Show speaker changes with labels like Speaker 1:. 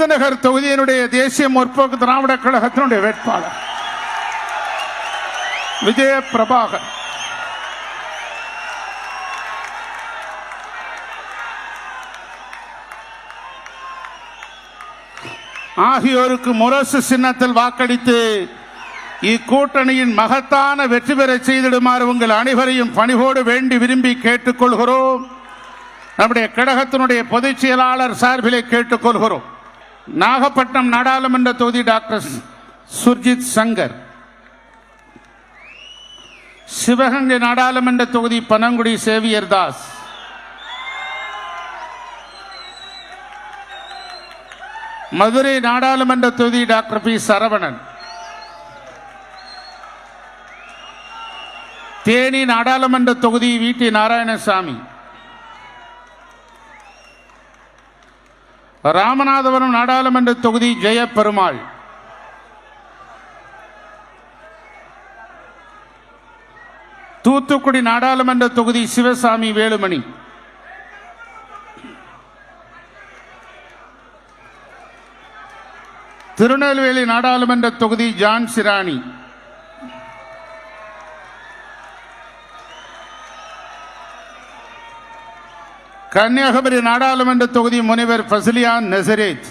Speaker 1: விருதுநகர் தொகுதியினுடைய தேசிய முற்போக்கு திராவிட கழகத்தினுடைய வேட்பாளர் விஜய பிரபாகர் ஆகியோருக்கு முரசு சின்னத்தில் வாக்களித்து இக்கூட்டணியின் மகத்தான வெற்றி பெற செய்திடுமாறு உங்கள் அனைவரையும் பணிவோடு வேண்டி விரும்பி கேட்டுக்கொள்கிறோம். நம்முடைய கழகத்தினுடைய பொதுச் செயலாளர் சார்பிலே கேட்டுக்கொள்கிறோம். நாகப்பட்டினம் நாடாளுமன்ற தொகுதி டாக்டர் சுர்ஜித் சங்கர், சிவகங்கை நாடாளுமன்ற தொகுதி பனங்குடி சேவியர் தாஸ், மதுரை நாடாளுமன்ற தொகுதி டாக்டர் பி சரவணன், தேனி நாடாளுமன்ற தொகுதி வி டி நாராயணசாமி, ராமநாதபுரம் நாடாளுமன்ற தொகுதி ஜெயபெருமாள், தூத்துக்குடி நாடாளுமன்ற தொகுதி சிவசாமி வேலுமணி, திருநெல்வேலி நாடாளுமன்ற தொகுதி ஜான் சிராணி, கன்னியாகுமரி நாடாளுமன்ற தொகுதி முனைவர் ஃபசிலியான் நசரேத்,